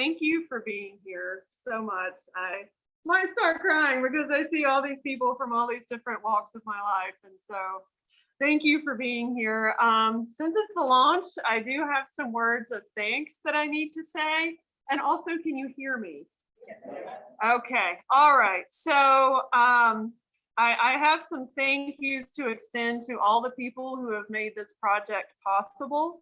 thank you for being here so much. I might start crying because I see all these people from all these different walks of my life. And so thank you for being here. Since it's the launch, I do have some words of thanks that I need to say. And also, can you hear me? Okay, all right. So I have some thank yous to extend to all the people who have made this project possible.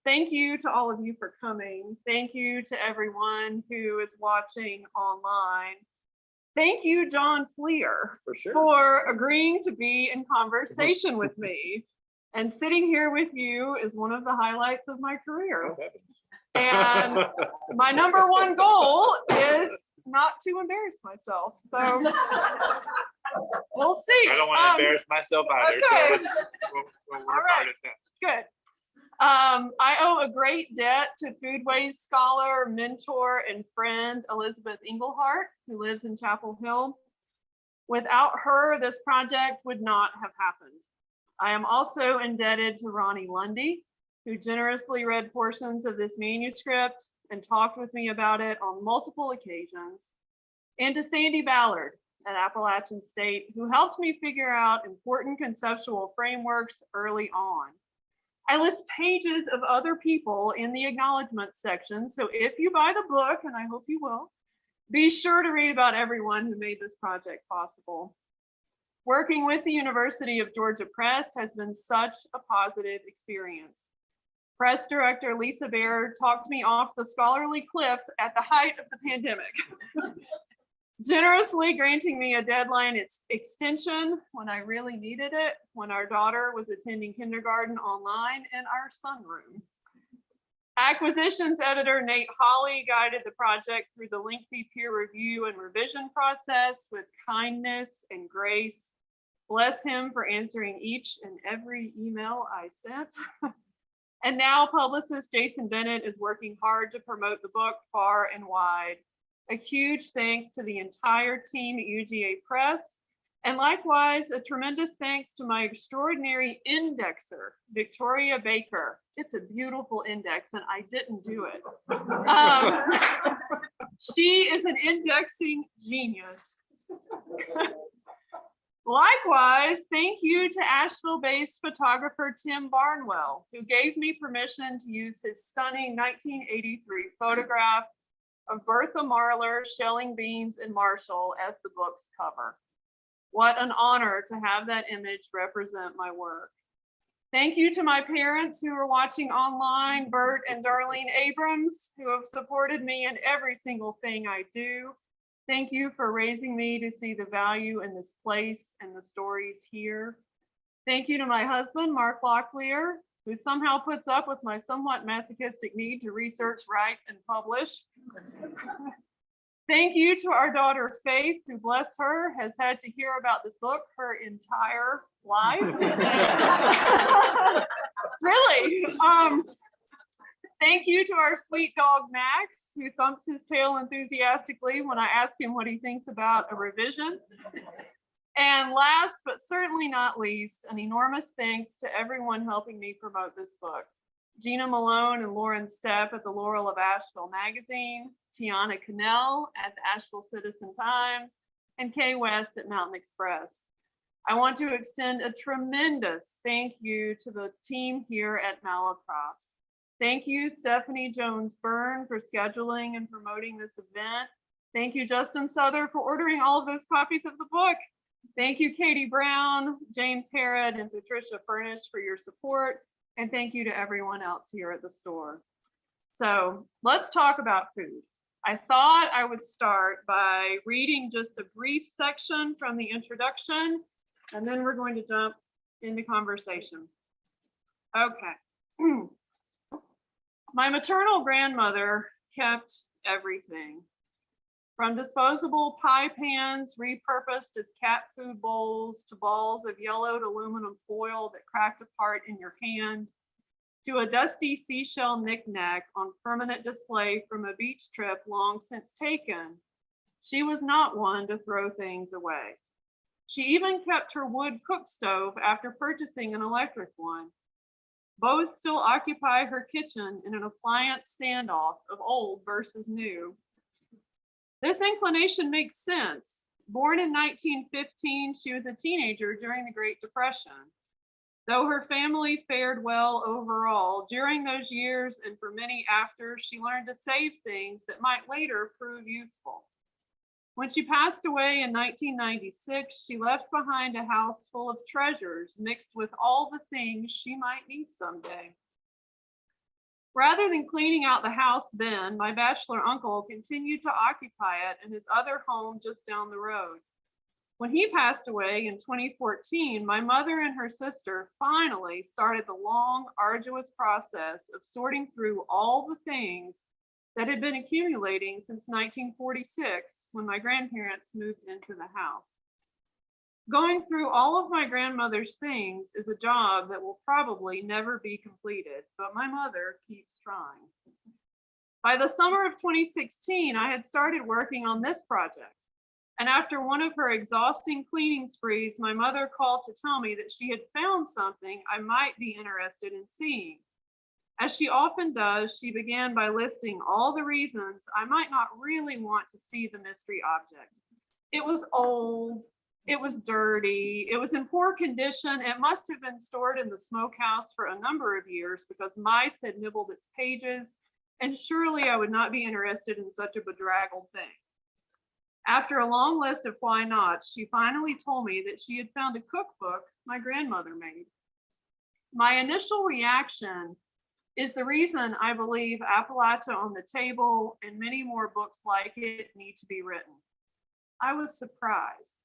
Thank you to all of you for coming. Thank you to everyone who is watching online. Thank you, John Fleer, for agreeing to be in conversation with me. And sitting here with you is one of the highlights of my career. And my #1 goal is not to embarrass myself. So we'll see. I don't want to embarrass myself either. Okay. So we'll work hard at that. Good. I owe a great debt to foodways scholar, mentor, and friend Elizabeth Englehart, who lives in Chapel Hill. Without her, this project would not have happened. I am also indebted to Ronnie Lundy, who generously read portions of this manuscript and talked with me about it on multiple occasions, and to Sandy Ballard at Appalachian State, who helped me figure out important conceptual frameworks early on. I list pages of other people in the acknowledgments section, so if you buy the book, and I hope you will, be sure to read about everyone who made this project possible. Working with the University of Georgia Press has been such a positive experience. Press director Lisa Baird talked me off the scholarly cliff at the height of the pandemic, generously granting me a deadline extension when I really needed it, when our daughter was attending kindergarten online in our sunroom. Acquisitions editor Nate Hawley guided the project through the lengthy peer review and revision process with kindness and grace. Bless him for answering each and every email I sent. And now publicist Jason Bennett is working hard to promote the book far and wide. A huge thanks to the entire team at UGA Press, and likewise a tremendous thanks to my extraordinary indexer, Victoria Baker. It's a beautiful index and I didn't do it. She is an indexing genius. Likewise, thank you to Asheville-based photographer Tim Barnwell, who gave me permission to use his stunning 1983 photograph of Bertha Marlar shelling beans in Marshall as the book's cover. What an honor to have that image represent my work. Thank you to my parents who are watching online, Bert and Darlene Abrams, who have supported me in every single thing I do. Thank you for raising me to see the value in this place and the stories here. Thank you to my husband, Mark Locklear, who somehow puts up with my somewhat masochistic need to research, write, and publish. Thank you to our daughter, Faith, who, bless her, has had to hear about this book her entire life. Really. Thank you to our sweet dog, Max, who thumps his tail enthusiastically when I ask him what he thinks about a revision. And last, but certainly not least, an enormous thanks to everyone helping me promote this book. Gina Malone and Lauren Stepp at the Laurel of Asheville magazine, Tiana Cannell at the Asheville Citizen Times, and Kay West at Mountain Express. I want to extend a tremendous thank you to the team here at Malaprop. Thank you, Stephanie Jones-Byrne, for scheduling and promoting this event. Thank you, Justin Souther, for ordering all of those copies of the book. Thank you, Katie Brown, James Harrod, and Patricia Furnish for your support. And thank you to everyone else here at the store. So let's talk about food. I thought I would start by reading just a brief section from the introduction, and then we're going to jump into conversation. Okay. My maternal grandmother kept everything, from disposable pie pans repurposed as cat food bowls to balls of yellowed aluminum foil that cracked apart in your hand, to a dusty seashell knickknack on permanent display from a beach trip long since taken. She was not one to throw things away. She even kept her wood cook stove after purchasing an electric one. Both still occupy her kitchen in an appliance standoff of old versus new. This inclination makes sense. Born in 1915, she was a teenager during the Great Depression. Though her family fared well overall, during those years and for many after, she learned to save things that might later prove useful. When she passed away in 1996, she left behind a house full of treasures mixed with all the things she might need someday. Rather than cleaning out the house then, my bachelor uncle continued to occupy it in his other home just down the road. When he passed away in 2014, my mother and her sister finally started the long, arduous process of sorting through all the things that had been accumulating since 1946 when my grandparents moved into the house. Going through all of my grandmother's things is a job that will probably never be completed, but my mother keeps trying. By the summer of 2016, I had started working on this project. And after one of her exhausting cleaning sprees, my mother called to tell me that she had found something I might be interested in seeing. As she often does, she began by listing all the reasons I might not really want to see the mystery object. It was old, it was dirty, it was in poor condition, it must have been stored in the smokehouse for a number of years because mice had nibbled its pages, and surely I would not be interested in such a bedraggled thing. After a long list of why nots, she finally told me that she had found a cookbook my grandmother made. My initial reaction is the reason I believe Appalachia on the Table and many more books like it need to be written. I was surprised.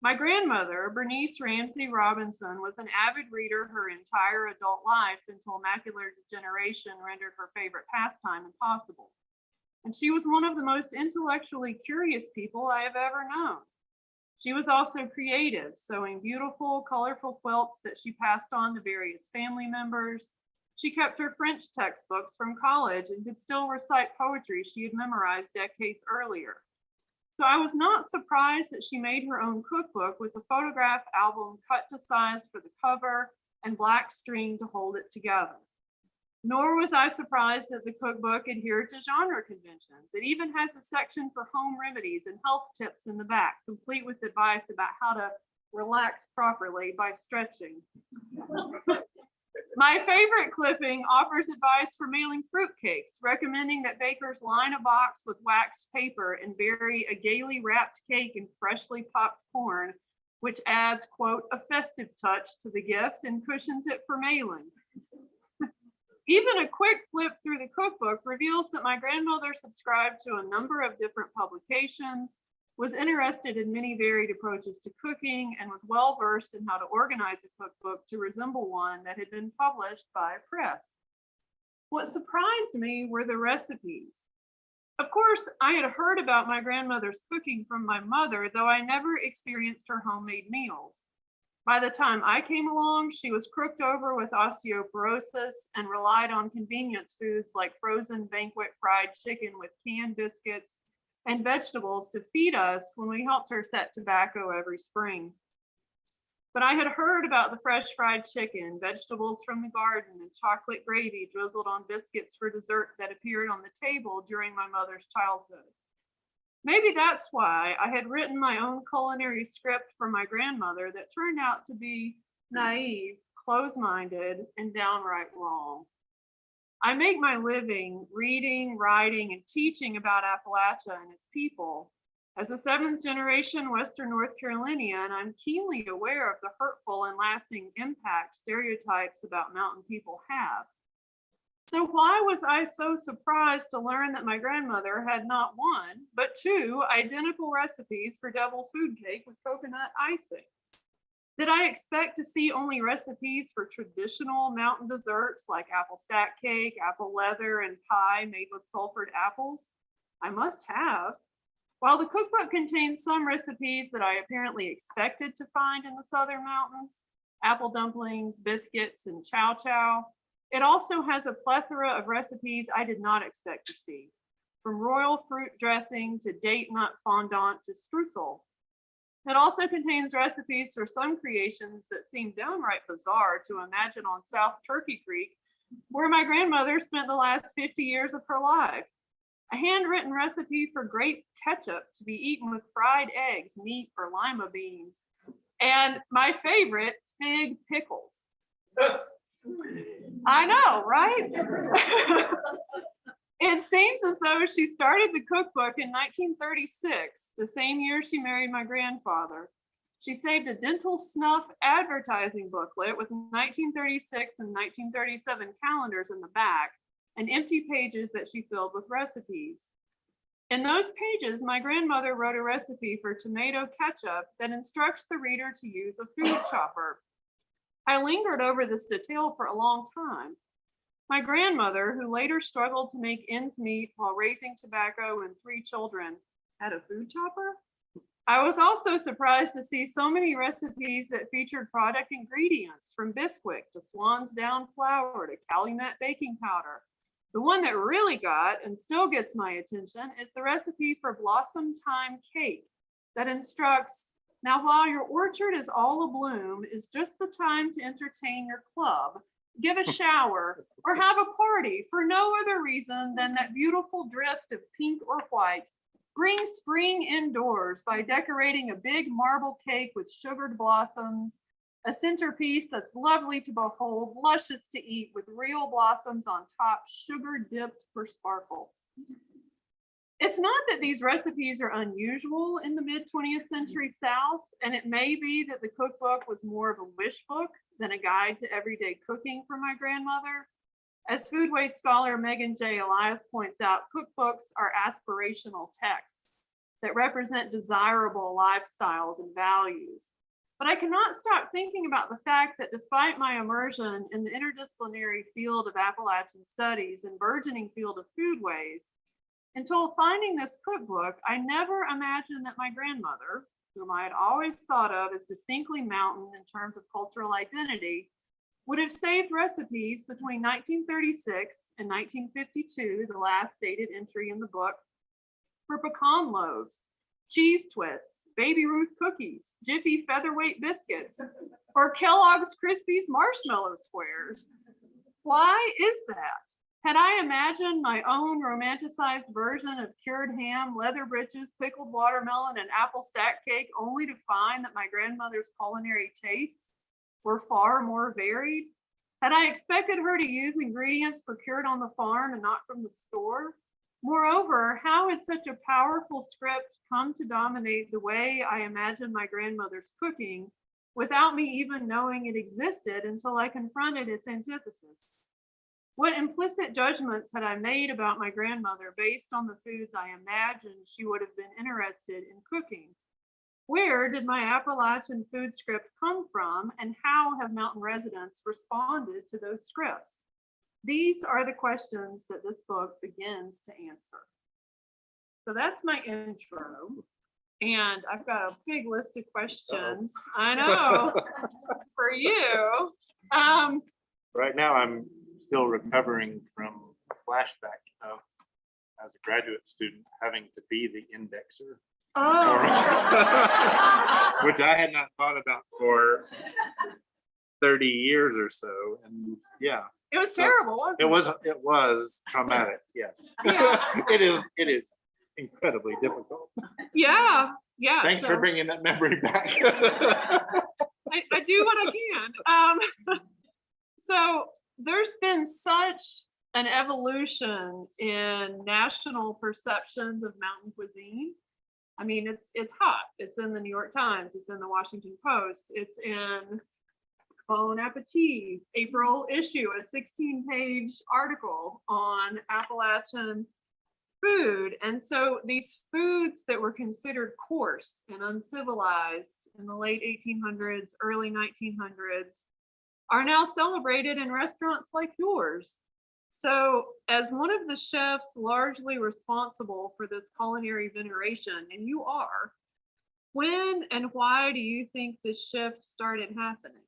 My grandmother, Bernice Ramsey Robinson, was an avid reader her entire adult life until macular degeneration rendered her favorite pastime impossible. And she was one of the most intellectually curious people I have ever known. She was also creative, sewing beautiful, colorful quilts that she passed on to various family members. She kept her French textbooks from college and could still recite poetry she had memorized decades earlier. So I was not surprised that she made her own cookbook with a photograph album cut to size for the cover and black string to hold it together. Nor was I surprised that the cookbook adhered to genre conventions. It even has a section for home remedies and health tips in the back, complete with advice about how to relax properly by stretching. My favorite clipping offers advice for mailing fruitcakes, recommending that bakers line a box with waxed paper and bury a gaily wrapped cake in freshly popped corn, which adds, quote, a festive touch to the gift and cushions it for mailing. Even a quick flip through the cookbook reveals that my grandmother subscribed to a number of different publications, was interested in many varied approaches to cooking, and was well versed in how to organize a cookbook to resemble one that had been published by a press. What surprised me were the recipes. Of course, I had heard about my grandmother's cooking from my mother, though I never experienced her homemade meals. By the time I came along, she was crooked over with osteoporosis and relied on convenience foods like frozen banquet fried chicken with canned biscuits and vegetables to feed us when we helped her set tobacco every spring. But I had heard about the fresh fried chicken, vegetables from the garden, and chocolate gravy drizzled on biscuits for dessert that appeared on the table during my mother's childhood. Maybe that's why I had written my own culinary script for my grandmother that turned out to be naive, close-minded, and downright wrong. I make my living reading, writing, and teaching about Appalachia and its people. As a seventh generation Western North Carolinian, I'm keenly aware of the hurtful and lasting impact stereotypes about mountain people have. So why was I so surprised to learn that my grandmother had not one, but two identical recipes for devil's food cake with coconut icing? Did I expect to see only recipes for traditional mountain desserts like apple stack cake, apple leather, and pie made with sulfured apples? I must have. While the cookbook contains some recipes that I apparently expected to find in the Southern mountains, apple dumplings, biscuits, and chow chow, it also has a plethora of recipes I did not expect to see, from royal fruit dressing to date nut fondant to streusel. It also contains recipes for some creations that seem downright bizarre to imagine on South Turkey Creek, where my grandmother spent the last 50 years of her life. A handwritten recipe for grape ketchup to be eaten with fried eggs, meat, or lima beans. And my favorite, fig pickles. I know, right? It seems as though she started the cookbook in 1936, the same year she married my grandfather. She saved a dental snuff advertising booklet with 1936 and 1937 calendars in the back and empty pages that she filled with recipes. In those pages, my grandmother wrote a recipe for tomato ketchup that instructs the reader to use a food chopper. I lingered over this detail for a long time. My grandmother, who later struggled to make ends meet while raising tobacco and 3 children, had a food chopper? I was also surprised to see so many recipes that featured product ingredients from Bisquick to Swan's Down flour to Calumet baking powder. The one that really got and still gets my attention is the recipe for Blossom Time cake that instructs, now while your orchard is all abloom, is just the time to entertain your club, give a shower, or have a party for no other reason than that beautiful drift of pink or white. Bring spring indoors by decorating a big marble cake with sugared blossoms, a centerpiece that's lovely to behold, luscious to eat with real blossoms on top, sugar dipped for sparkle. It's not that these recipes are unusual in the mid-20th century South, and it may be that the cookbook was more of a wish book than a guide to everyday cooking for my grandmother. As foodways scholar Megan J. Elias points out, cookbooks are aspirational texts that represent desirable lifestyles and values. But I cannot stop thinking about the fact that despite my immersion in the interdisciplinary field of Appalachian studies and burgeoning field of foodways, until finding this cookbook, I never imagined that my grandmother, whom I had always thought of as distinctly mountain in terms of cultural identity, would have saved recipes between 1936 and 1952, the last dated entry in the book, for pecan loaves, cheese twists, Baby Ruth cookies, Jiffy featherweight biscuits, or Kellogg's Krispies marshmallow squares. Why is that? Had I imagined my own romanticized version of cured ham, leather breeches, pickled watermelon, and apple stack cake only to find that my grandmother's culinary tastes were far more varied? Had I expected her to use ingredients procured on the farm and not from the store? Moreover, how had such a powerful script come to dominate the way I imagined my grandmother's cooking without me even knowing it existed until I confronted its antithesis? What implicit judgments had I made about my grandmother based on the foods I imagined she would have been interested in cooking? Where did my Appalachian food script come from, and how have mountain residents responded to those scripts? These are the questions that this book begins to answer. So that's my intro. And I've got a big list of questions. I know for you. Right now, I'm still recovering from a flashback of, as a graduate student, having to be the indexer. Oh. Which I had not thought about for 30 years or so. And yeah. It was terrible, wasn't it? It was traumatic, yes. Yeah. It is incredibly difficult. Yeah. Thanks for bringing that memory back. I do what I can. So there's been such an evolution in national perceptions of mountain cuisine. I mean, it's hot. It's in the New York Times. It's in the Washington Post. It's in Bon Appetit, April issue, a 16-page article on Appalachian food. And so these foods that were considered coarse and uncivilized in the late 1800s, early 1900s, are now celebrated in restaurants like yours. So as one of the chefs largely responsible for this culinary veneration, and you are, when and why do you think this shift started happening?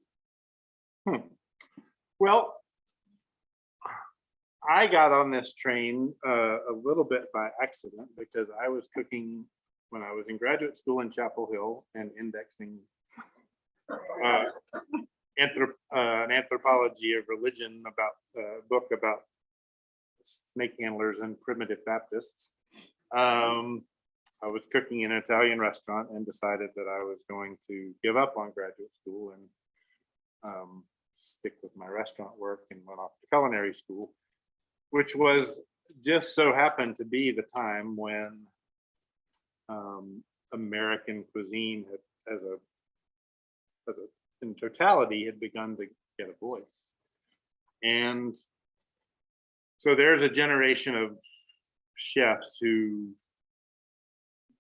Well, I got on this train a little bit by accident because I was cooking when I was in graduate school in Chapel Hill and indexing an anthropology of religion about a book about snake handlers and primitive Baptists. I was cooking in an Italian restaurant and decided that I was going to give up on graduate school and stick with my restaurant work, and went off to culinary school, which was just so happened to be the time when American cuisine in totality had begun to get a voice. And so there's a generation of chefs who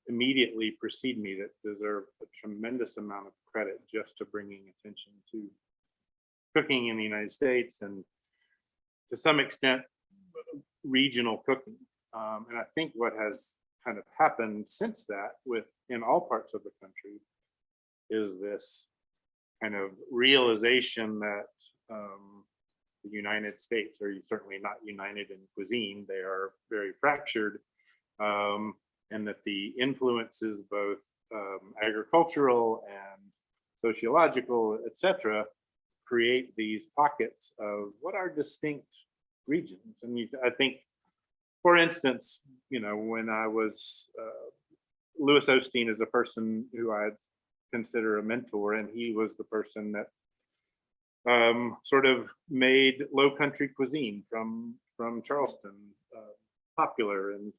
immediately precede me that deserve a tremendous amount of credit just to bringing attention to cooking in the United States, and to some extent regional cooking. And I think what has kind of happened since that in all parts of the country is this kind of realization that the United States are certainly not united in cuisine. They are very fractured, and that the influences, both agricultural and sociological, etc., create these pockets of what are distinct regions. And I think, for instance, when I was, Louis Osteen is a person who I consider a mentor, and he was the person that sort of made low country cuisine from Charleston popular. And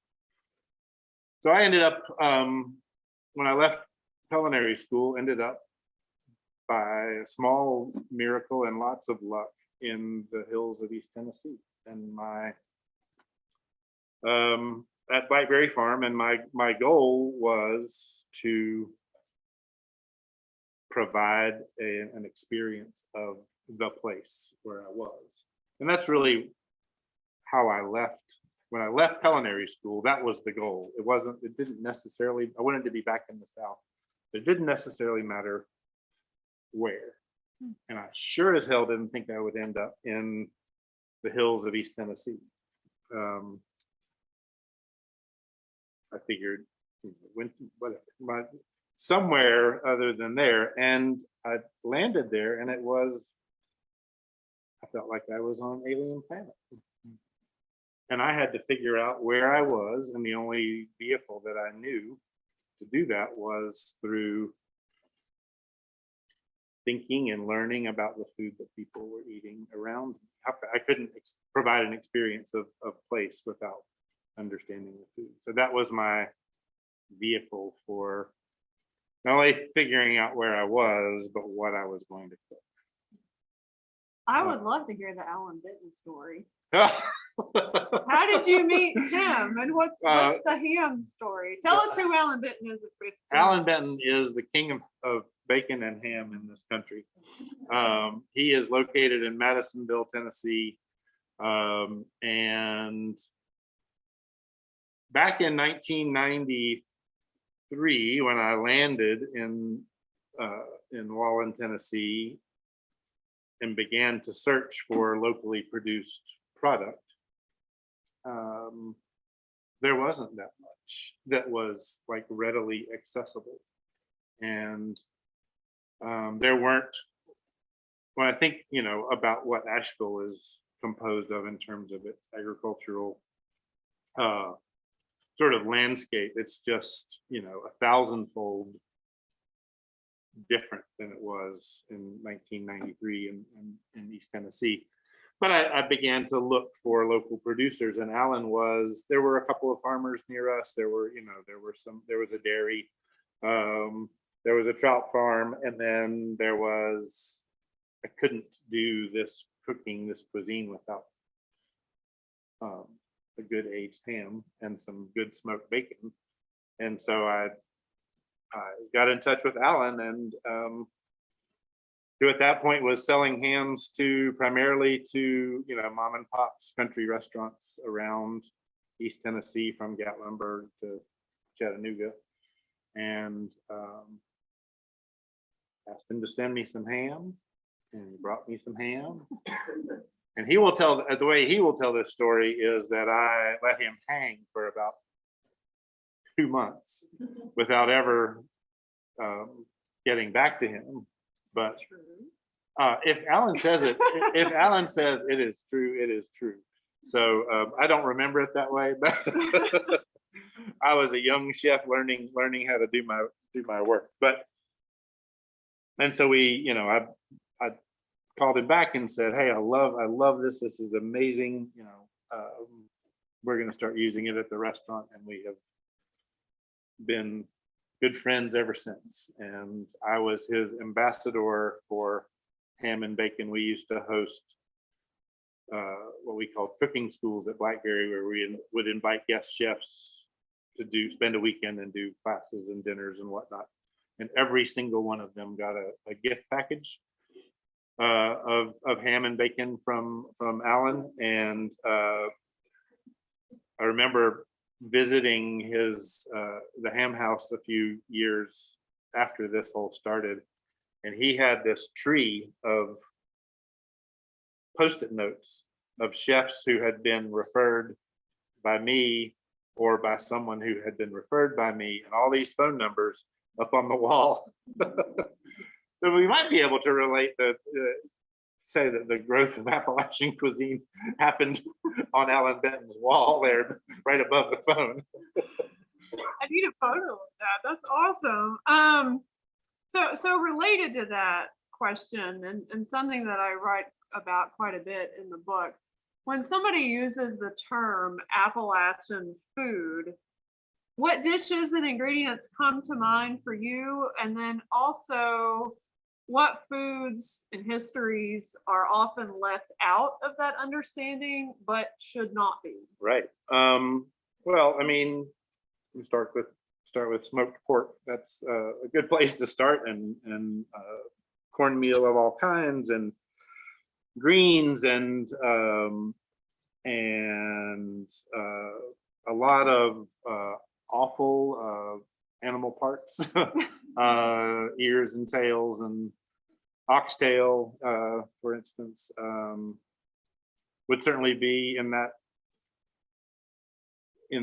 so I ended up, when I left culinary school, ended up by a small miracle and lots of luck in the hills of East Tennessee, and at Blackberry Farm. And my goal was to provide an experience of the place where I was. And that's really how I left. When I left culinary school, that was the goal. It didn't necessarily, I wanted to be back in the South. It didn't necessarily matter where. And I sure as hell didn't think I would end up in the hills of East Tennessee. I figured whatever, somewhere other than there. And I landed there, and I felt like I was on an alien planet. And I had to figure out where I was, and the only vehicle that I knew to do that was through thinking and learning about the food that people were eating around me. I couldn't provide an experience of place without understanding the food. So that was my vehicle for not only figuring out where I was, but what I was going to cook. I would love to hear the Alan Benton story. How did you meet him, and what's the ham story? Tell us who Alan Benton is. Alan Benton is the king of bacon and ham in this country. He is located in Madisonville, Tennessee, and back in 1993, when I landed in Wallen, Tennessee, and began to search for locally produced product, there wasn't that much that was like readily accessible. And there weren't, when I think, about what Asheville is composed of in terms of its agricultural sort of landscape, it's just, 1,000-fold different than it was in 1993 in East Tennessee. But I began to look for local producers, and there were a couple of farmers near us. There was a dairy, there was a trout farm, and then I couldn't do this cuisine without a good aged ham and some good smoked bacon. And so I got in touch with Alan, and who at that point was selling hams primarily to mom and pop's country restaurants around East Tennessee, from Gatlinburg to Chattanooga, and asked him to send me some ham, and he brought me some ham. And the way he will tell this story is that I let him hang for about 2 months without ever getting back to him. But if Alan says it, if Alan says it is true, it is true. So I don't remember it that way, but I was a young chef learning how to do my work. But and so we, I called him back and said, hey, I love this. This is amazing. We're going to start using it at the restaurant, and we have been good friends ever since. And I was his ambassador for ham and bacon. We used to host what we called cooking schools at Blackberry, where we would invite guest chefs to spend a weekend and do classes and dinners and whatnot. And every single one of them got a gift package of ham and bacon from Alan. And I remember visiting the ham house a few years after this whole started, and he had this tree of Post-it notes of chefs who had been referred by me or by someone who had been referred by me, and all these phone numbers up on the wall. So we might be able to relate say that the growth of Appalachian cuisine happened on Alan Benton's wall there, right above the phone. I need a photo of that. That's awesome. So related to that question, and something that I write about quite a bit in the book, when somebody uses the term Appalachian food, what dishes and ingredients come to mind for you? And then also, what foods and histories are often left out of that understanding, but should not be? Right. Well, I mean, we start with smoked pork. That's a good place to start, and cornmeal of all kinds, and greens, and a lot of awful animal parts, ears and tails, and oxtail, for instance, would certainly be in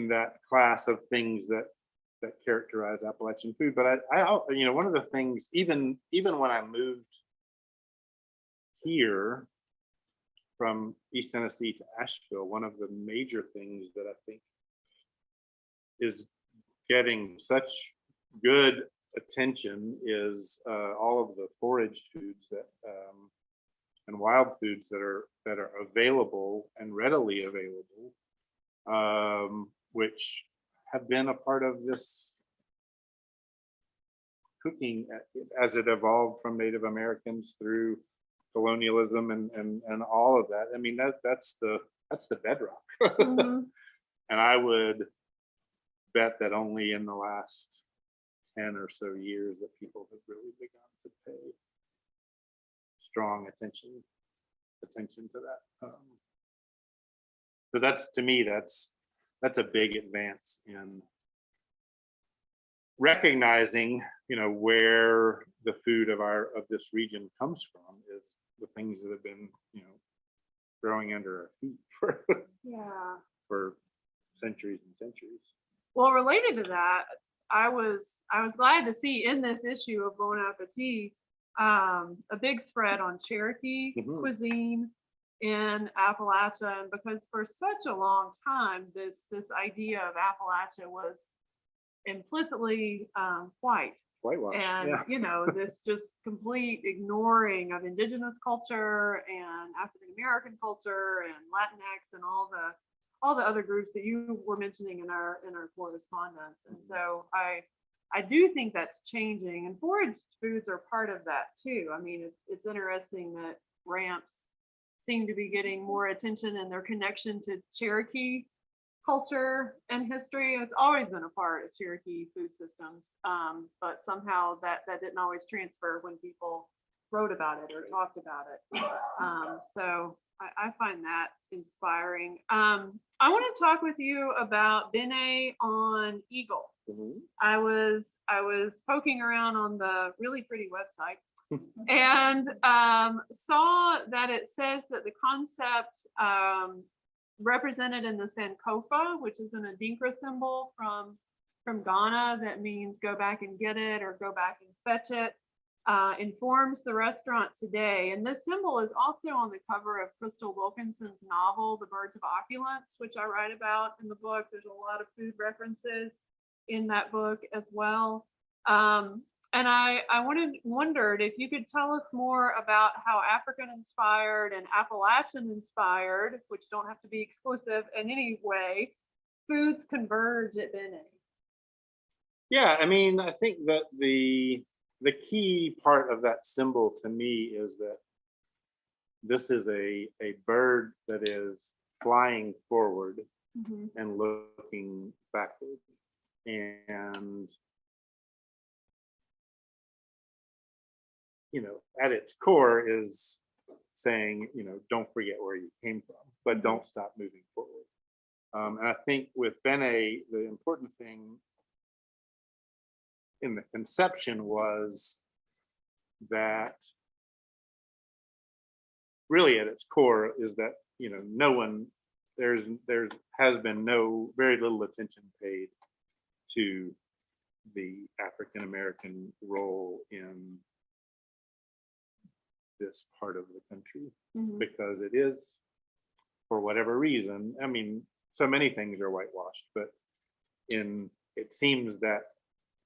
that class of things that characterize Appalachian food. But I one of the things, even when I moved here from East Tennessee to Asheville, one of the major things that I think is getting such good attention is all of the forage foods and wild foods that are available and readily available, which have been a part of this cooking as it evolved from Native Americans through colonialism and all of that. I mean, that's the bedrock. Mm-hmm. And I would bet that only in the last 10 or so years that people have really begun to pay strong attention to that. So that's, to me, that's a big advance in recognizing, where the food of this region comes from is the things that have been, growing under our feet for centuries and centuries. Well, related to that, I was glad to see in this issue of Bon Appetit a big spread on Cherokee cuisine in Appalachia, and because for such a long time this idea of Appalachia was implicitly Whitewashed, and this just complete ignoring of indigenous culture and African American culture and Latinx and all the other groups that you were mentioning in our correspondence. And so I do think that's changing, and foraged foods are part of that too. I mean, it's interesting that ramps seem to be getting more attention in their connection to Cherokee culture and history. It's always been a part of Cherokee food systems, but somehow that didn't always transfer when people wrote about it or talked about it. So I find that inspiring. I want to talk with you about dish.A on Eagle. Mm-hmm. I was poking around on the really pretty website and saw that it says that the concept represented in the Sankofa, which is an Adinkra symbol from from Ghana that means go back and get it or go back and fetch it, informs the restaurant today. And this symbol is also on the cover of Crystal Wilkinson's novel, The Birds of Opulence, which I write about in the book. There's a lot of food references in that book as well. And I wondered if you could tell us more about how African inspired and Appalachian inspired, which don't have to be exclusive in any way, foods converge at Ben-A. Yeah, I mean, I think that the key part of that symbol to me is that this is a bird that is flying forward and looking backward. And, you know, at its core is saying, you know, don't forget where you came from, but don't stop moving forward. And I think with Ben-A, the important thing in the conception was that really at its core is that, you know, there has been very little attention paid to the African American role in this part of the country, because it is, for whatever reason, I mean, so many things are whitewashed, but it seems that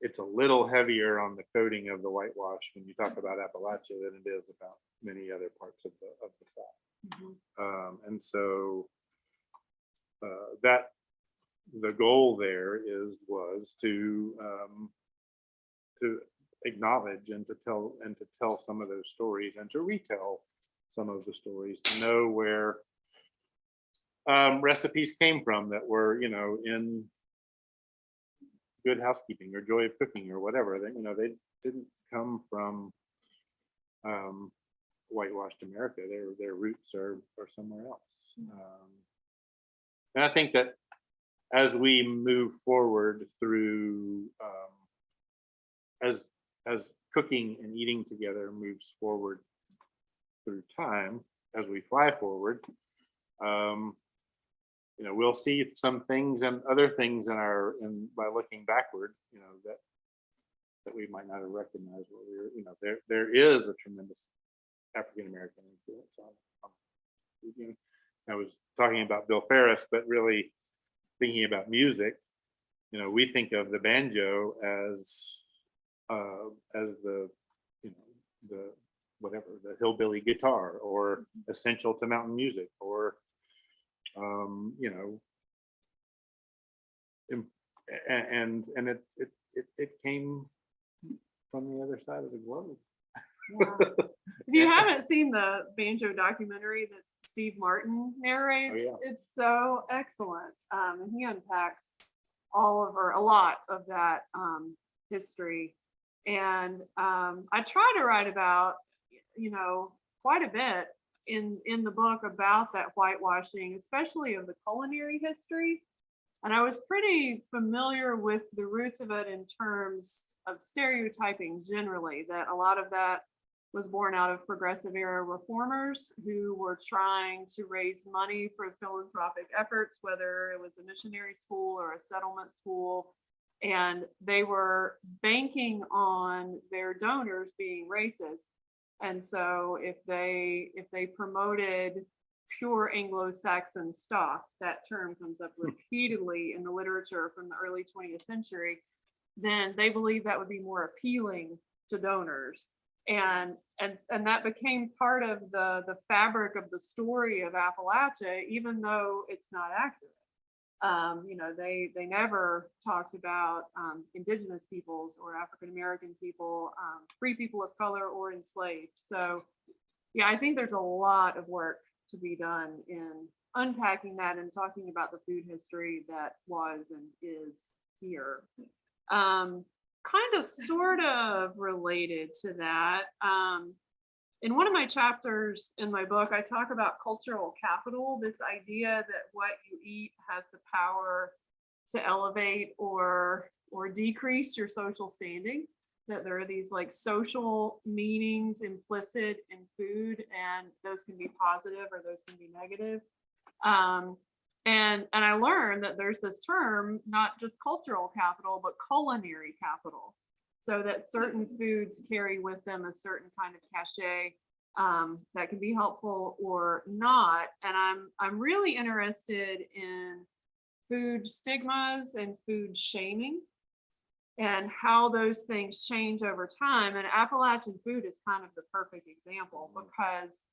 it's a little heavier on the coating of the whitewash when you talk about Appalachia than it is about many other parts of the South. And so that the goal there was to acknowledge and to tell some of those stories and to retell some of the stories, to know where recipes came from that were, you know, in Good Housekeeping or Joy of Cooking or whatever. That, you know, they didn't come from whitewashed America. Their roots are somewhere else. And I think that as we move forward through, as cooking and eating together moves forward through time, as we fly forward, you know, we'll see some things and other things by looking backward, you know, that we might not have recognized what we were, you know, there is a tremendous African American influence on you know, I was talking about Bill Ferris, but really thinking about music, you know, we think of the banjo as the, you know, the whatever, the hillbilly guitar, or essential to mountain music, or you know, and it came from the other side of the globe. Yeah. If you haven't seen the banjo documentary that Steve Martin narrates, it's so excellent. And he unpacks a lot of that history. And I try to write about, you know, quite a bit in the book about that whitewashing, especially of the culinary history. And I was pretty familiar with the roots of it in terms of stereotyping generally, that a lot of that was born out of progressive era reformers who were trying to raise money for philanthropic efforts, whether it was a missionary school or a settlement school. And they were banking on their donors being racist. And so if they promoted pure Anglo-Saxon stock, that term comes up repeatedly in the literature from the early 20th century, then they believed that would be more appealing to donors. And that became part of the fabric of the story of Appalachia, even though it's not accurate. You know, they never talked about indigenous peoples or African American people, free people of color, or enslaved. So yeah, I think there's a lot of work to be done in unpacking that and talking about the food history that was and is here. Kind of sort of related to that, in one of my chapters in my book, I talk about cultural capital, this idea that what you eat has the power to elevate or decrease your social standing, that there are these like social meanings implicit in food, and those can be positive or those can be negative. And I learned that there's this term, not just cultural capital, but culinary capital. So that certain foods carry with them a certain kind of cachet that can be helpful or not. And I'm really interested in food stigmas and food shaming and how those things change over time. And Appalachian food is kind of the perfect example, because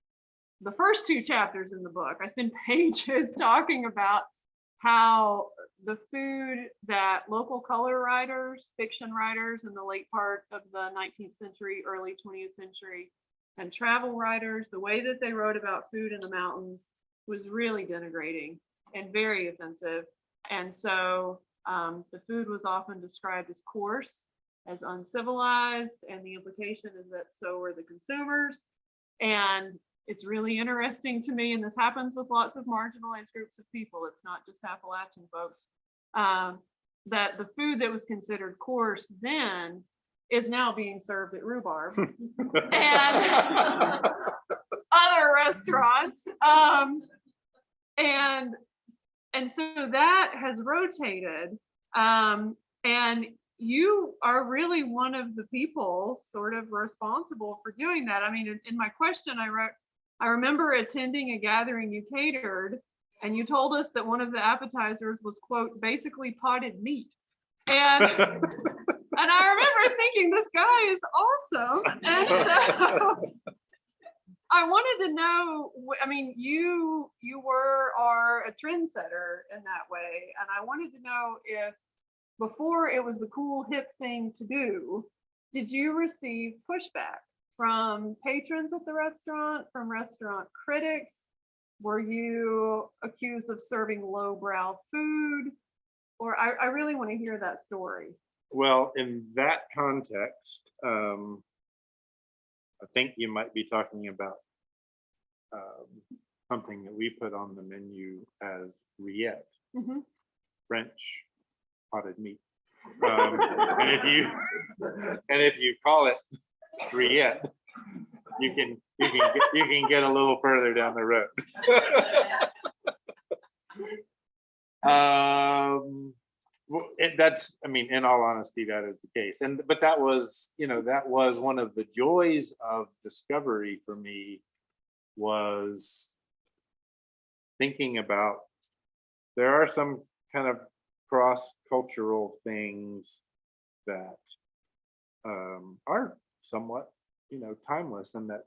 the first 2 chapters in the book, I spend pages talking about how the food that local color writers, fiction writers in the late part of the 19th century, early 20th century, and travel writers, the way that they wrote about food in the mountains was really denigrating and very offensive. And so the food was often described as coarse, as uncivilized, and the implication is that so were the consumers. And it's really interesting to me, and this happens with lots of marginalized groups of people, it's not just Appalachian folks, that the food that was considered coarse then is now being served at Rhubarb and other restaurants. And so that has rotated. And you are really one of the people sort of responsible for doing that. I mean, in my question, I wrote, I remember attending a gathering you catered, and you told us that one of the appetizers was, quote, basically potted meat. And and I remember thinking, this guy is awesome. And so I wanted to know, I mean, you are a trendsetter in that way. And I wanted to know if before it was the cool hip thing to do, did you receive pushback from patrons at the restaurant, from restaurant critics? Were you accused of serving lowbrow food? Or I really want to hear that story. Well, in that context, I think you might be talking about something that we put on the menu as rillette, French potted meat. And if you call it rillette, you can get a little further down the road. That's, I mean, in all honesty, that is the case. But that was, that was one of the joys of discovery for me, was thinking about, there are some kind of cross-cultural things that are somewhat, timeless, and that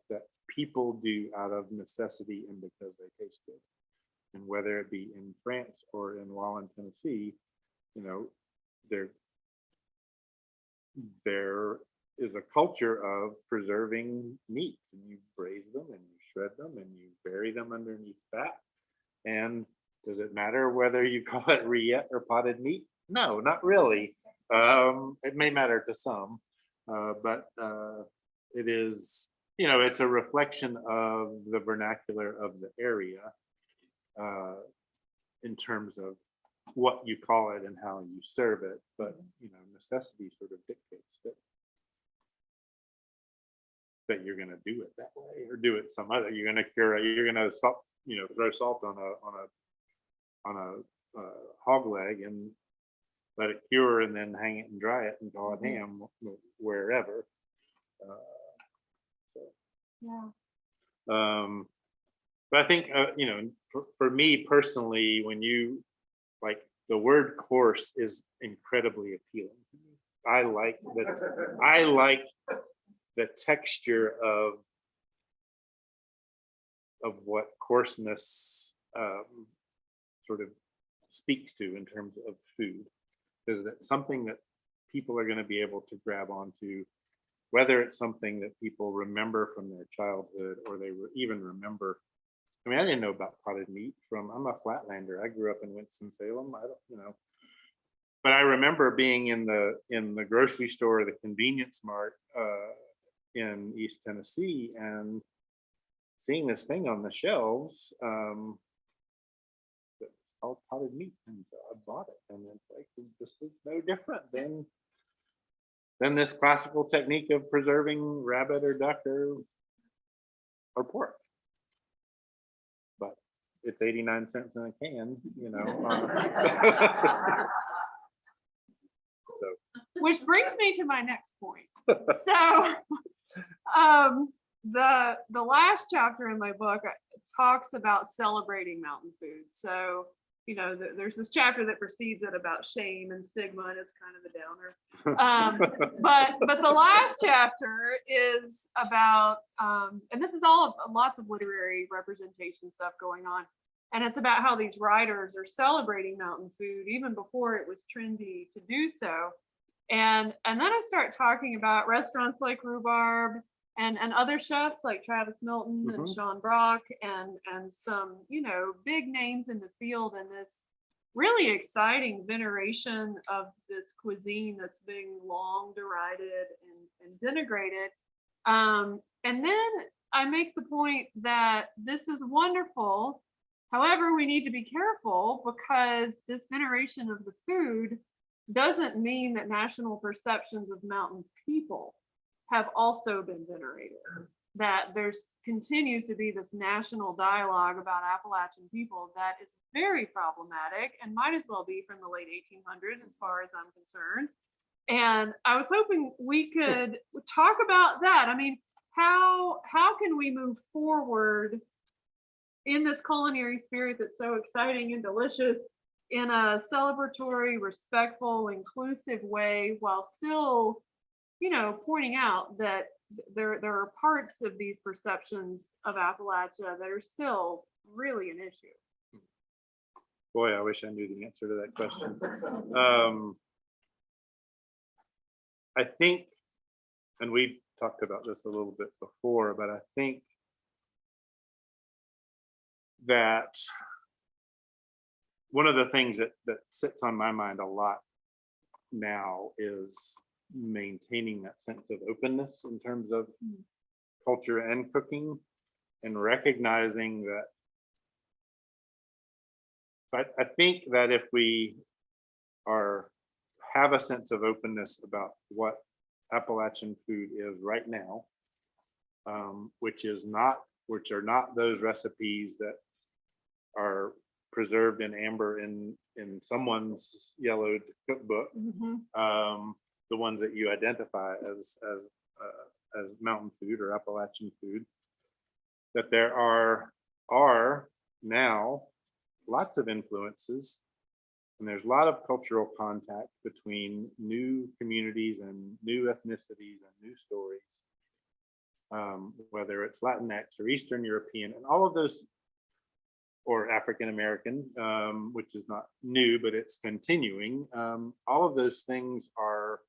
people do out of necessity and because they taste good. And whether it be in France or in Wallen, Tennessee, there is a culture of preserving meats, and you braise them and you shred them and you bury them underneath fat. And does it matter whether you call it rillette or potted meat? No, not really. It may matter to some, but it is, it's a reflection of the vernacular of the area in terms of what you call it and how you serve it. But necessity sort of dictates that you're going to do it that way, or do it some other. You're going to cure it. You're going to salt, throw salt on a hog leg and let it cure, and then hang it and dry it and call it ham wherever. But I think for me personally, when you like, the word coarse is incredibly appealing to me. I like the texture of what coarseness sort of speaks to in terms of food. Is it something that people are going to be able to grab onto, whether it's something that people remember from their childhood, or they even remember. I mean, I didn't know about potted meat I'm a Flatlander. I grew up in Winston-Salem. But I remember being in the grocery store, or the convenience mart in East Tennessee, and seeing this thing on the shelves that's called potted meat, and so I bought it. And it's like, this is no different than this classical technique of preserving rabbit or duck or pork. But it's 89 cents in a can, you know. So, which brings me to my next point. So, the last chapter in my book talks about celebrating mountain food. So, you know, there's this chapter that precedes it about shame and stigma, and it's kind of a downer. But the last chapter is about, and this is all lots of literary representation stuff going on, and it's about how these writers are celebrating mountain food even before it was trendy to do so. And then I start talking about restaurants like Rhubarb and other chefs like Travis Milton and Sean Brock and some, you know, big names in the field, and this really exciting veneration of this cuisine that's being long derided and denigrated. And then I make the point that this is wonderful. However, we need to be careful because this veneration of the food doesn't mean that national perceptions of mountain people have also been venerated. That there's continues to be this national dialogue about Appalachian people that is very problematic and might as well be from the late 1800s as far as I'm concerned. And I was hoping we could talk about that. I mean, how can we move forward in this culinary spirit that's so exciting and delicious in a celebratory, respectful, inclusive way, while still, you know, pointing out that there are parts of these perceptions of Appalachia that are still really an issue. boy, I wish I knew the answer to that question. I think, and we talked about this a little bit before, but I think that one of the things that sits on my mind a lot now is maintaining that sense of openness in terms of culture and cooking, and recognizing that I think that if we have a sense of openness about what Appalachian food is right now, which are not those recipes that are preserved in amber in someone's yellowed cookbook, the ones that you identify as mountain food or Appalachian food, that there are now lots of influences, and there's a lot of cultural contact between new communities and new ethnicities and new stories, whether it's Latinx or Eastern European and all of those, or African American, which is not new, but it's continuing. All of those things are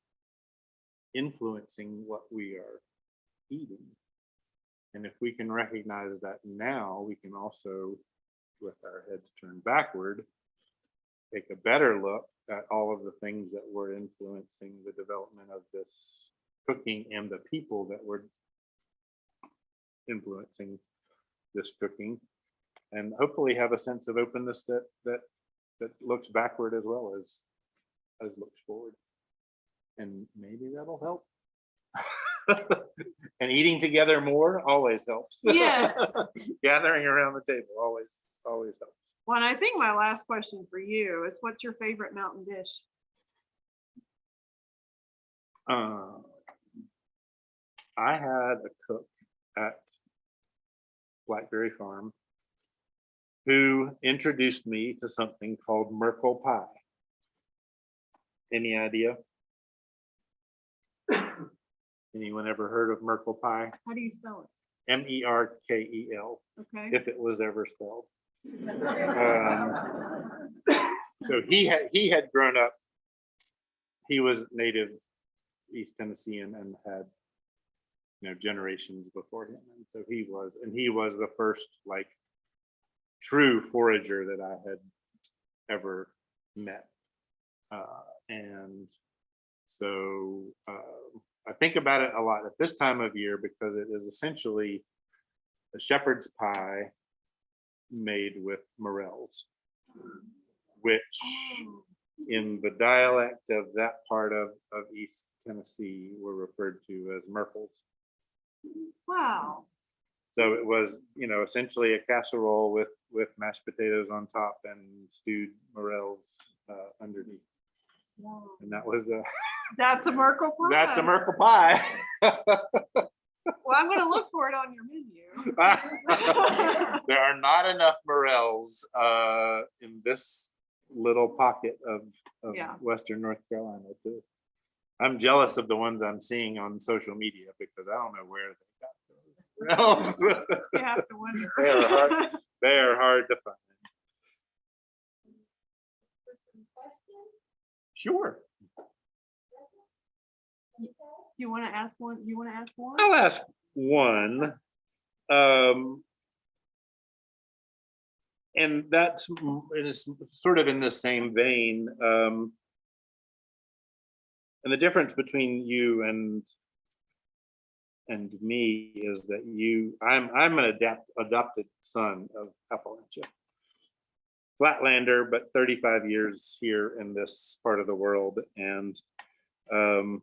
influencing what we are eating. And if we can recognize that now, we can also, with our heads turned backward, take a better look at all of the things that were influencing the development of this cooking and the people that were influencing this cooking, and hopefully have a sense of openness that looks backward as well as looks forward. And maybe that'll help. And eating together more always helps. Yes. Gathering around the table always helps. Well, and I think my last question for you is, what's your favorite mountain dish? I had a cook at Blackberry Farm who introduced me to something called Merkle pie. Any idea? Anyone ever heard of Merkle pie? How do you spell it? Merkel, Okay. if it was ever spelled. So he had grown up. He was native East Tennessean and had, you know, generations before him, and so he was the first like true forager that I had ever met, and so I think about it a lot at this time of year, because it is essentially a shepherd's pie made with morels, which in the dialect of that part of East Tennessee were referred to as Merkles. Wow. So it was, you know, essentially a casserole with mashed potatoes on top and stewed morels underneath. Wow. And that was a That's a Merkle pie. that's a Merkle pie. Well, I'm going to look for it on your menu. There are not enough morels in this little pocket of Yeah. Western North Carolina. Too. I'm jealous of the ones I'm seeing on social media because I don't know where they got those morels. You have to wonder. They are hard to find. Sure. You want to ask one? You want to ask one? I'll ask one. And that's it's sort of in the same vein. And the difference between you and me is that I'm an adopted son of Appalachia. Flatlander, but 35 years here in this part of the world. And so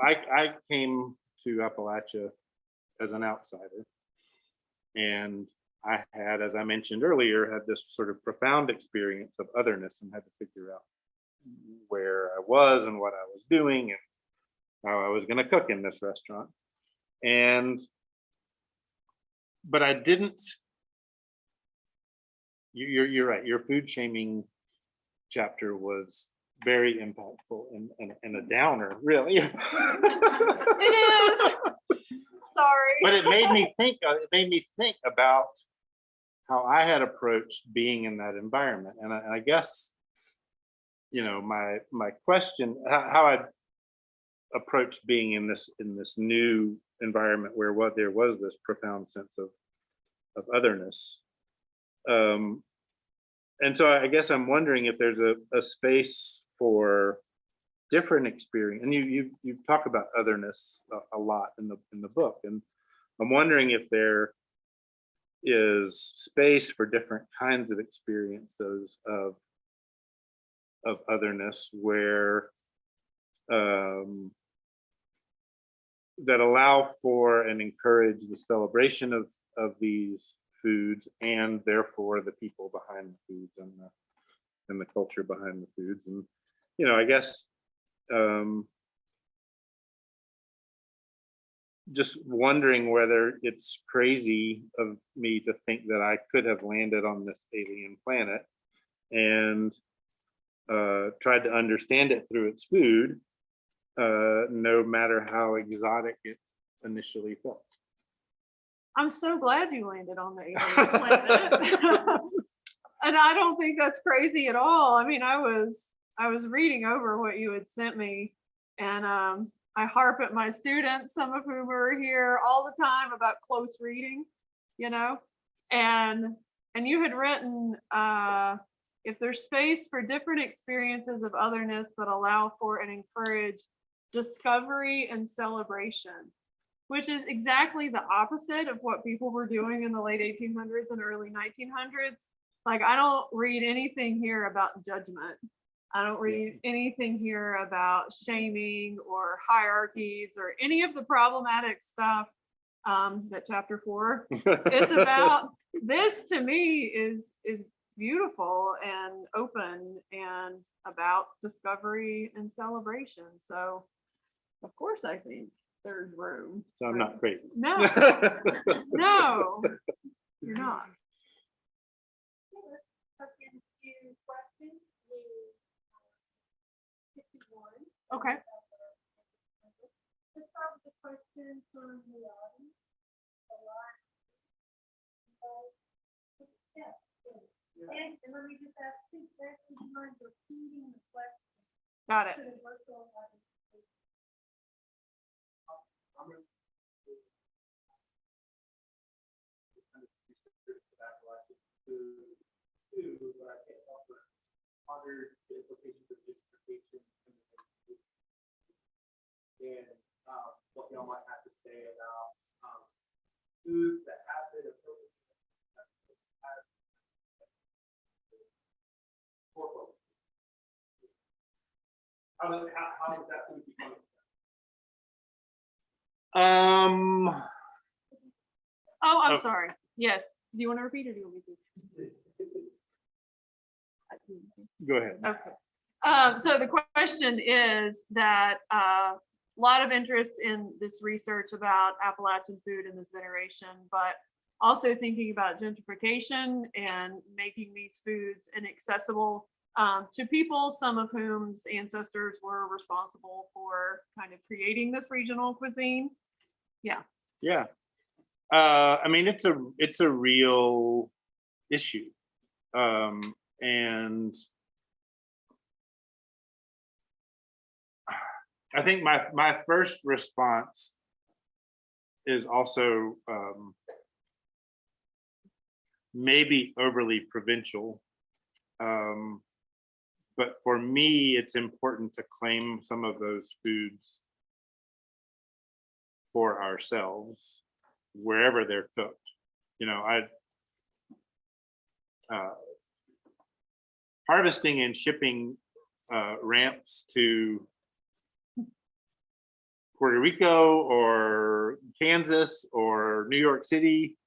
I came to Appalachia as an outsider. And I had, as I mentioned earlier, had this sort of profound experience of otherness and had to figure out where I was and what I was doing and how I was going to cook in this restaurant. But I didn't, you're right, your food shaming chapter was very impactful and a downer, really. It is. Sorry. But it made me think about how I had approached being in that environment. And I guess, you know, my question, how I approached being in this new environment where there was this profound sense of otherness. And so I guess I'm wondering if there's a space for different experience, and you talk about otherness a lot in the book, and I'm wondering if there is space for different kinds of experiences of otherness where that allow for and encourage the celebration of these foods and therefore the people behind the foods and the culture behind the foods. And you know, I guess just wondering whether it's crazy of me to think that I could have landed on this alien planet and tried to understand it through its food, no matter how exotic it initially felt. I'm so glad you landed on the alien planet. And I don't think that's crazy at all. I mean, I was reading over what you had sent me, and I harp at my students, some of whom are here all the time, about close reading, you know, and you had written, if there's space for different experiences of otherness that allow for and encourage discovery and celebration, which is exactly the opposite of what people were doing in the late 1800s and early 1900s. Like, I don't read anything here about judgment. I don't read anything here about shaming or hierarchies or any of the problematic stuff that chapter 4 is about. This to me is beautiful and open and about discovery and celebration. So of course I think there's room. So I'm not crazy. No, no, you're not. Okay. Let's start with the question from the audience. And let me just ask, please, would you mind repeating the question? Got it. Other implications of gentrification and what y'all might have to say about foods that have been appropriate for folks. How does that food become? Um, Oh, I'm Oh. sorry. Yes. Do you want to repeat or do you want me to? go ahead. Okay. So the question is that a lot of interest in this research about Appalachian food and this veneration, but also thinking about gentrification and making these foods inaccessible to people, some of whom's ancestors were responsible for kind of creating this regional cuisine. Yeah. Yeah. I mean, it's a real issue. And I think my first response is also maybe overly provincial. But for me, it's important to claim some of those foods for ourselves, wherever they're cooked. You know, harvesting and shipping ramps to Puerto Rico or Kansas or New York City.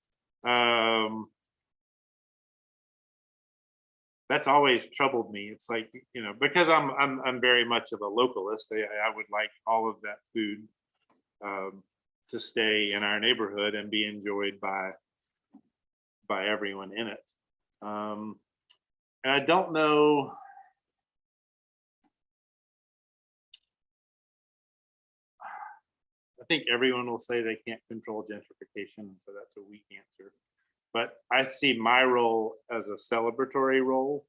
That's always troubled me. It's like, you know, because I'm very much of a localist. I would like all of that food to stay in our neighborhood and be enjoyed by everyone in it. And I don't know. I think everyone will say they can't control gentrification, so that's a weak answer. But I see my role as a celebratory role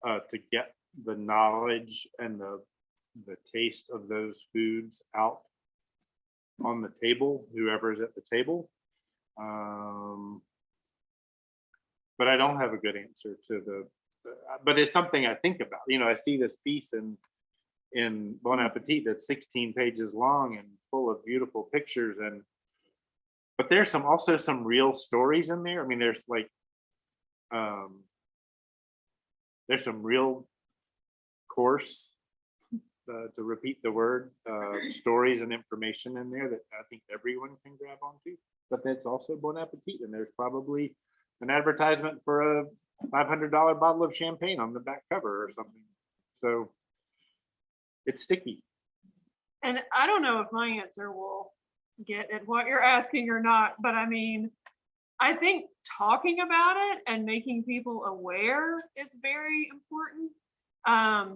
to get the knowledge and the taste of those foods out on the table, whoever's at the table. But I don't have a good answer to but it's something I think about. You know, I see this piece in Bon Appetit that's 16 pages long and full of beautiful pictures, but there's also some real stories in there. I mean, there's like there's some real coarse, to repeat the word, stories and information in there that I think everyone can grab onto. But that's also Bon Appetit, and there's probably an advertisement for a $500 bottle of champagne on the back cover or something. So it's sticky. And I don't know if my answer will get at what you're asking or not, but I mean, I think talking about it and making people aware is very important. I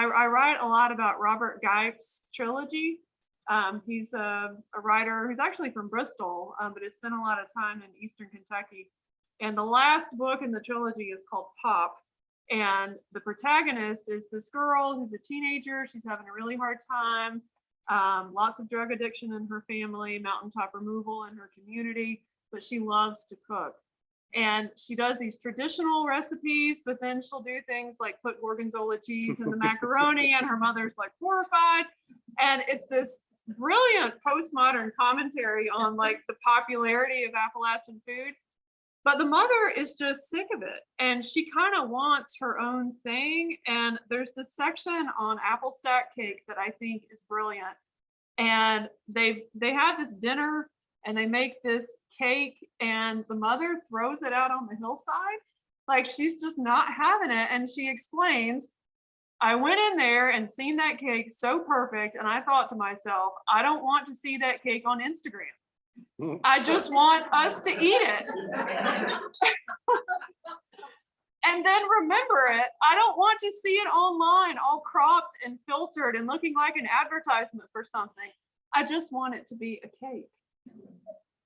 write a lot about Robert Geip's trilogy. He's a writer who's actually from Bristol, but has spent a lot of time in Eastern Kentucky. And the last book in the trilogy is called Pop. And the protagonist is this girl who's a teenager. She's having a really hard time. Lots of drug addiction in her family, mountaintop removal in her community, but she loves to cook. And she does these traditional recipes, but then she'll do things like put gorgonzola cheese in the macaroni, and her mother's like horrified. And it's this brilliant postmodern commentary on like the popularity of Appalachian food. But the mother is just sick of it, and she kind of wants her own thing. And there's this section on apple stack cake that I think is brilliant. And they have this dinner, and they make this cake, and the mother throws it out on the hillside. Like, she's just not having it. And she explains, I went in there and seen that cake so perfect, and I thought to myself, I don't want to see that cake on Instagram. I just want us to eat it. And then remember it. I don't want to see it online all cropped and filtered and looking like an advertisement for something. I just want it to be a cake.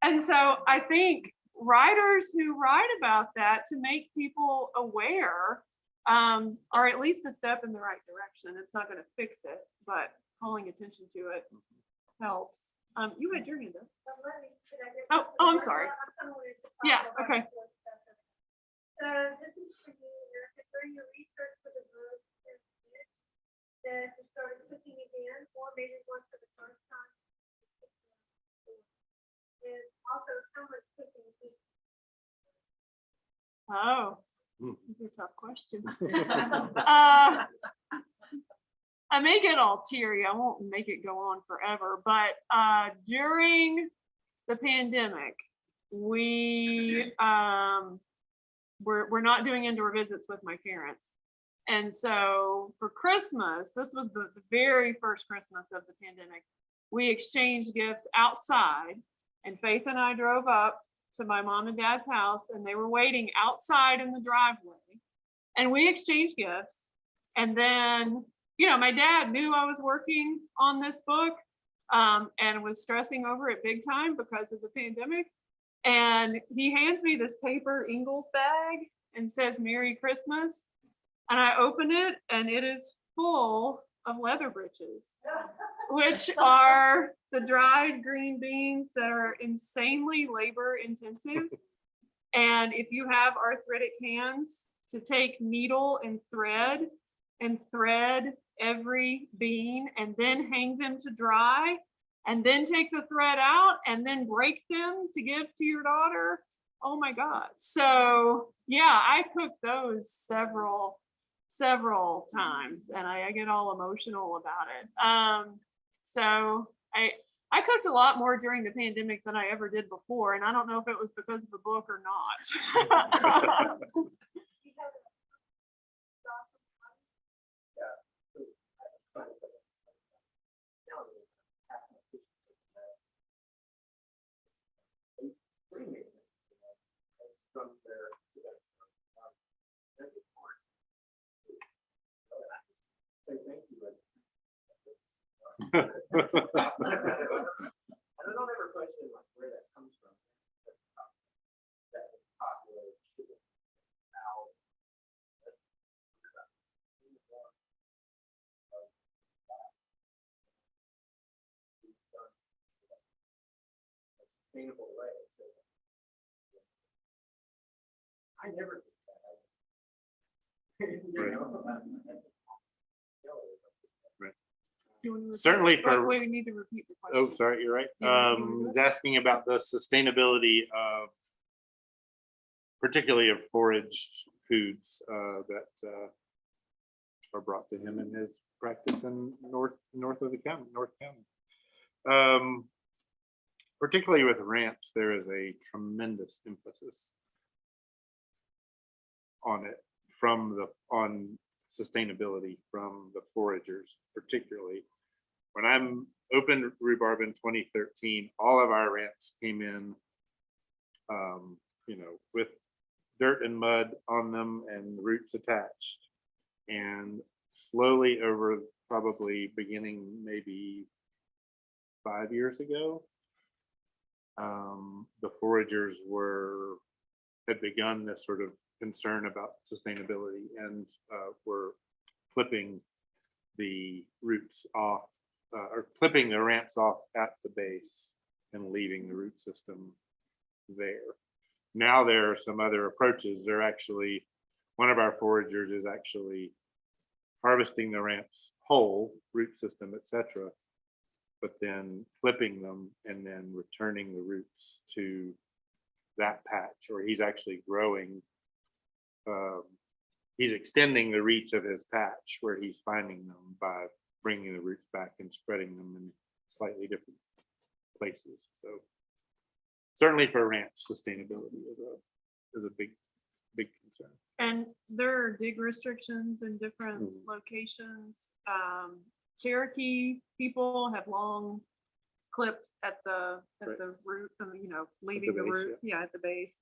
And so I think writers who write about that to make people aware are at least a step in the right direction. It's not going to fix it, but calling attention to it helps. You had your hand up. Oh, I'm sorry. Yeah, okay. So this is for you, Erica, during your research for the book, that you started cooking again, or maybe one for the first time. And also, how much cooking do you do? Oh, these are tough questions. I may get all teary. I won't make it go on forever, but during the pandemic, we're not doing indoor visits with my parents. And so for Christmas, this was the very first Christmas of the pandemic, we exchanged gifts outside, and Faith and I drove up to my mom and dad's house, and they were waiting outside in the driveway, and we exchanged gifts. And then, you know, my dad knew I was working on this book and was stressing over it big time because of the pandemic. And he hands me this paper Ingalls bag and says, "Merry Christmas." And I open it, and it is full of leather breeches, which are the dried green beans that are insanely labor intensive. And if you have arthritic hands, to take needle and thread every bean and then hang them to dry, and then take the thread out and then break them to give to your daughter. Oh my God. So yeah, I cooked those several times, and I get all emotional about it. So I cooked a lot more during the pandemic than I ever did before, and I don't know if it was because of the book or not. I don't ever question like where that comes from. That popular now. Sustainable way. I never did that. You know? Certainly for, Wait, we need to repeat the question. oh, sorry, you're right. Yeah, It's asking about the sustainability of, particularly of foraged foods that are brought to him in his practice in north of the county, North County. Particularly with ramps, there is a tremendous emphasis on it on sustainability from the foragers, particularly. When I opened Rhubarb in 2013, all of our ramps came in, you know, with dirt and mud on them and roots attached. And slowly over probably beginning maybe 5 years ago, the foragers had begun this sort of concern about sustainability and were clipping the roots off or clipping the ramps off at the base and leaving the root system there. Now there are some other approaches. They're actually, one of our foragers is actually harvesting the ramps whole, root system, etc., but then clipping them and then returning the roots to that patch, or he's actually growing. He's extending the reach of his patch where he's finding them by bringing the roots back and spreading them in slightly different places. So certainly for ranch, sustainability is a big concern. And there are dig restrictions in different locations. Cherokee people have long clipped at the root, you know, leaving the root, at the base.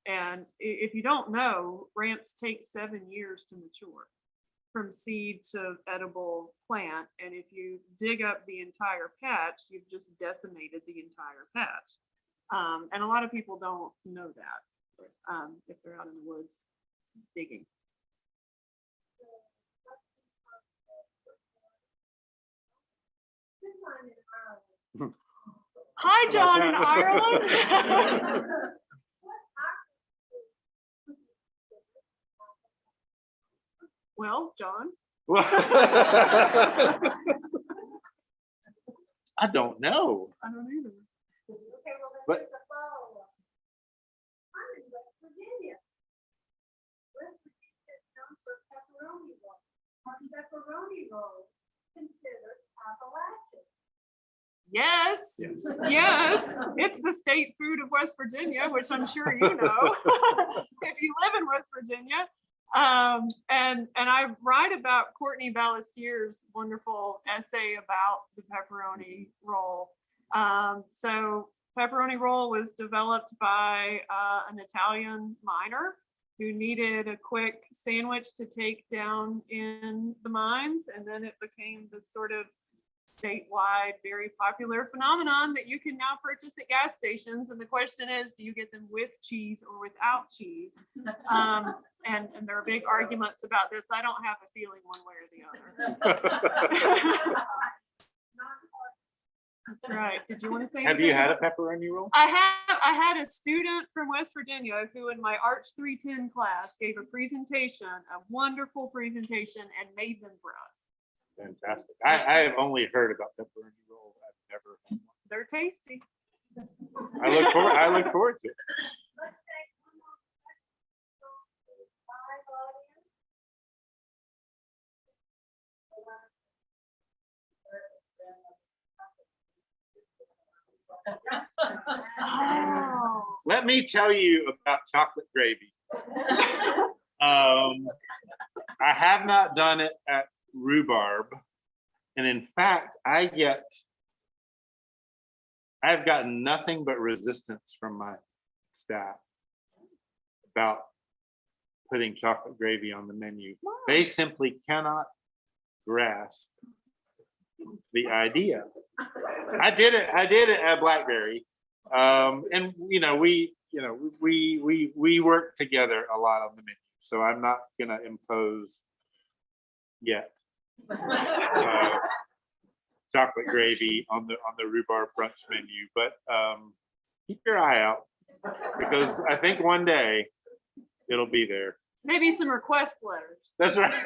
And if you don't know, ramps take 7 years to mature from seed to edible plant. And if you dig up the entire patch, you've just decimated the entire patch. And a lot of people don't know that if they're out in the woods digging. Hi, John in Ireland. Well, John. I don't know. I don't either. Okay, well, then But- there's a follow-up. I'm in West Virginia. West Virginia is known for pepperoni rolls. Pepperoni pepperoni roll considered Appalachian? Yes, Yes. yes, it's the state food of West Virginia, which I'm sure you know if you live in West Virginia. And I write about Courtney Ballestier's wonderful essay about the pepperoni roll. So pepperoni roll was developed by an Italian miner who needed a quick sandwich to take down in the mines, and then it became this sort of statewide, very popular phenomenon that you can now purchase at gas stations. And the question is, do you get them with cheese or without cheese? And there are big arguments about this. I don't have a feeling one way or the other. That's right. Did you want to say Have you anything? had a pepperoni roll? I had a student from West Virginia who in my Arch 310 class gave a presentation, a wonderful presentation, and made them for us. Fantastic. I have only heard about pepperoni rolls. I've never had one. They're tasty. I look forward to it. Let's take one more question from the live audience. Oh. Let me tell you about chocolate gravy. I have not done it at Rhubarb, and in fact, I've gotten nothing but resistance from my staff about putting chocolate gravy on the menu. They simply cannot grasp the idea. I did it at Blackberry, and we work together a lot on the menu, so I'm not gonna impose yet chocolate gravy on the Rhubarb brunch menu, but keep your eye out, because I think one day it'll be there. Maybe some request letters. That's right.